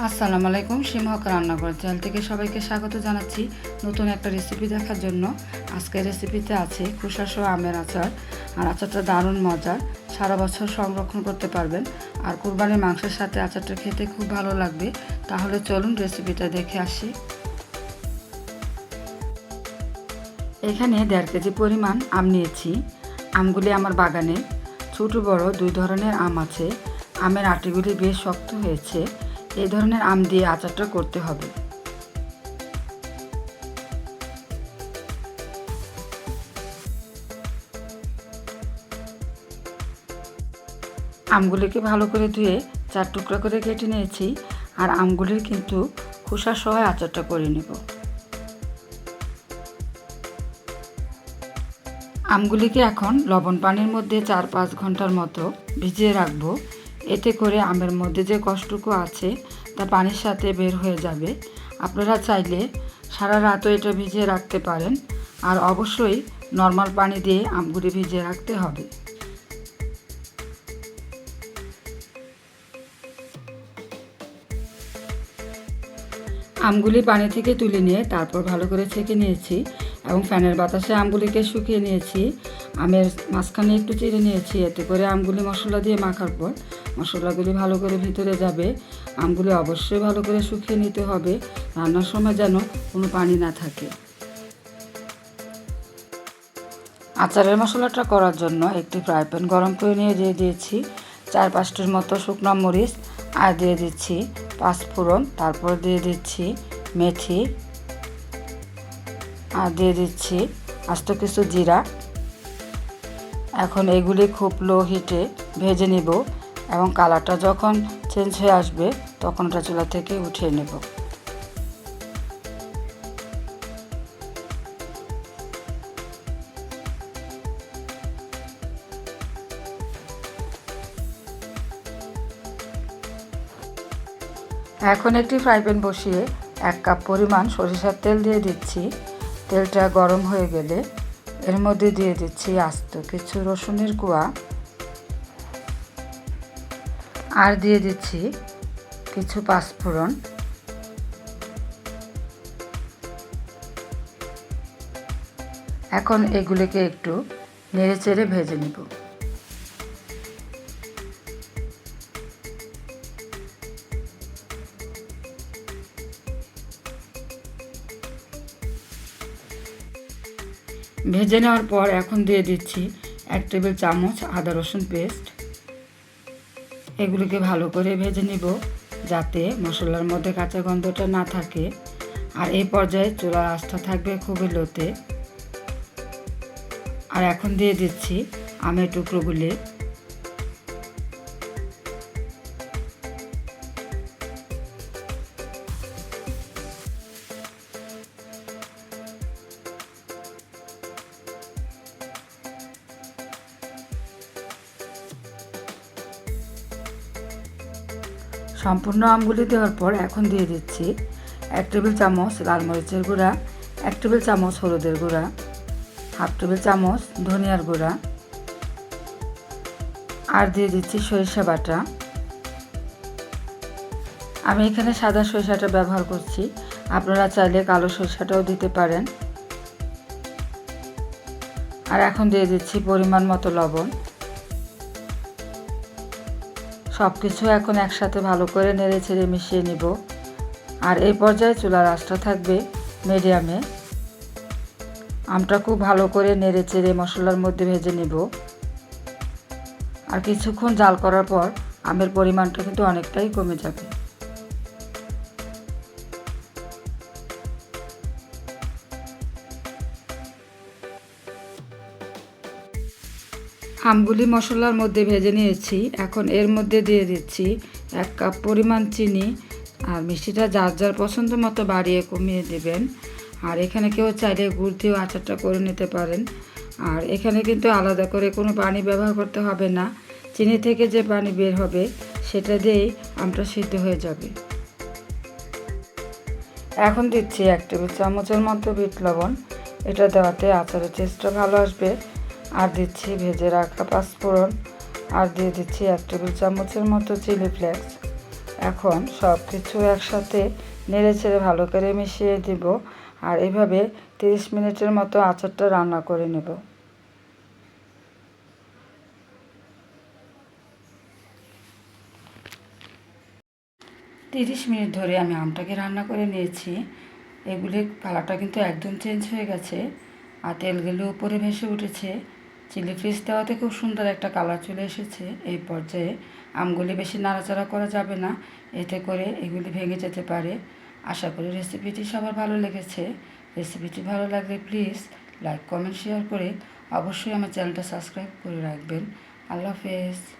আসসালামু আলাইকুম। সীমাহক রান্নাঘর চ্যানেল থেকে সবাইকে স্বাগত জানাচ্ছি নতুন একটা রেসিপি দেখার জন্য। আজকের রেসিপিতে আছে খোসাসহ আমের আচার। আর আচারটা দারুণ মজার, সারা বছর সংরক্ষণ করতে পারবেন। আর কুরবানির মাংসের সাথে আচারটা খেতে খুব ভালো লাগবে। তাহলে চলুন রেসিপিটা দেখে আসি। এখানে 1.5 কেজি পরিমাণ আম নিয়েছি। আমগুলি আমার বাগানে ছোট বড় দুই ধরনের আম আছে। আমের আটিগুলি বেশ শক্ত হয়েছে। এই ধরনের আম দিয়ে আচারটা করতে হবে। আমগুলিকে ভালো করে ধুয়ে 4 টুকরা করে কেটে নিয়েছি। আর আমগুলির কিন্তু খোসা সহ আচারটা করে নেব। আমগুলিকে এখন লবণ পানির মধ্যে 4-5 ঘন্টার মতো ভিজিয়ে রাখবো। এতে করে আমের মধ্যে যে কষ্টটুকু আছে তা পানির সাথে বের হয়ে যাবে। আপনারা চাইলে সারা রাতও এটা ভিজিয়ে রাখতে পারেন। আর অবশ্যই নর্মাল পানি দিয়ে আমগুলি ভিজিয়ে রাখতে হবে। আমগুলি পানি থেকে তুলে নিয়ে তারপর ভালো করে ছেঁকে নিয়েছি এবং ফ্যানের বাতাসে আমগুলিকে শুকিয়ে নিয়েছি। আমের মাঝখানে একটু চিড়ে নিয়েছি। এতে করে আমগুলি মশলা দিয়ে মাখার পর মশলাগুলি ভালো করে ভিতরে যাবে। আমগুলি অবশ্যই ভালো করে শুকিয়ে নিতে হবে, রান্নার সময় যেন কোনো পানি না থাকে। আচারের মশলাটা করার জন্য একটি ফ্রাই প্যান গরম করে নিয়ে দিয়ে দিয়েছি 4-5টির মতো শুকনো মরিচ, আর দিয়ে দিচ্ছি 5 ফোড়ন, তারপর দিয়ে দিচ্ছি মেথি, আর দিয়ে দিচ্ছি আস্ত কিছু জিরা। এখন এগুলি খুব লো হিটে ভেজে নেব এবং কালারটা যখন চেঞ্জ হয়ে আসবে তখন এটা চুলা থেকে উঠিয়ে নেব। এখন একটি ফ্রাই প্যান বসিয়ে 1 কাপ পরিমাণ সরিষার তেল দিয়ে দিচ্ছি। তেলটা গরম হয়ে গেলে এর মধ্যে দিয়ে দিচ্ছি আস্ত কিছু রসুনের কোয়া, আর দিয়ে দিচ্ছি কিছু 5 ফোড়ন। এখন এগুলিকে একটু নেড়ে চেড়ে ভেজে নেব। ভেজে নেওয়ার পর এখন দিয়ে দিচ্ছি 1 টেবিল চামচ আদা রসুন পেস্ট। এগুলিকে ভালো করে ভেজে নিব যাতে মশলার মধ্যে কাঁচা গন্ধটা না থাকে। আর এই পর্যায়ে চুলার আঁচটা থাকবে খুবই লোতে। আর এখন দিয়ে দিচ্ছি আমের টুকরোগুলি। সম্পূর্ণ আমগুলি দেওয়ার পর এখন দিয়ে দিচ্ছি 1 টেবিল চামচ লাল মরিচের গুঁড়া, 1 টেবিল চামচ হলুদের গুঁড়া, 1/2 টেবিল চামচ ধনিয়ার গুঁড়া, আর দিয়ে দিচ্ছি সরিষা বাটা। আমি এখানে সাদা সরিষাটা ব্যবহার করছি, আপনারা চাইলে কালো সরিষাটাও দিতে পারেন। আর এখন দিয়ে দিচ্ছি পরিমাণ মতো লবণ। সব কিছু এখন একসাথে ভালো করে নেড়ে ছেড়ে মিশিয়ে নিব। আর এই পর্যায়ে চুলার আঁচটা থাকবে মিডিয়ামে। আমটা খুব ভালো করে নেড়ে চেড়ে মশলার মধ্যে ভেজে নিব। আর কিছুক্ষণ জাল করার পর আমের পরিমাণটা কিন্তু অনেকটাই কমে যাবে। আমগুলি মশলার মধ্যে ভেজে নিয়েছি। এখন এর মধ্যে দিয়ে দিচ্ছি 1 কাপ পরিমাণ চিনি। আর মিষ্টিটা যার যার পছন্দ মতো বাড়িয়ে কমিয়ে দেবেন। আর এখানে কেউ চাইলে গুড় দিয়েও আচারটা করে নিতে পারেন। আর এখানে কিন্তু আলাদা করে কোনো পানি ব্যবহার করতে হবে না। চিনি থেকে যে পানি বের হবে সেটা দিয়েই আমটা সিদ্ধ হয়ে যাবে। এখন দিচ্ছি 1 টেবিল চামচের মতো বিট লবণ। এটা দেওয়াতে আচারের টেস্টটা ভালো আসবে। আর দিচ্ছি ভেজে রাখা 5 ফোড়ন, আর দিয়ে দিচ্ছি 1 টেবিল চামচের মতো চিলি ফ্লেক্স। এখন সব কিছু একসাথে নেড়ে ছেড়ে ভালো করে মিশিয়ে দিব। আর এভাবে 30 মিনিটের মতো আচারটা রান্না করে নেব। 30 মিনিট ধরে আমি আমটাকে রান্না করে নিয়েছি। এগুলির কালারটা কিন্তু একদম চেঞ্জ হয়ে গেছে আর তেলগুলো উপরে ভেসে উঠেছে। চিলি ফ্লেক্স দেওয়াতে খুব সুন্দর একটা কালার চলে এসেছে। এই পর্যায়ে আমগুলি বেশি নাড়াচাড়া করা যাবে না, এতে করে এগুলি ভেঙে যেতে পারে। আশা করি রেসিপিটি সবার ভালো লেগেছে। রেসিপিটি ভালো লাগলে প্লিজ লাইক, কমেন্ট, শেয়ার করে অবশ্যই আমার চ্যানেলটা সাবস্ক্রাইব করে রাখবেন। আল্লাহ হাফেজ।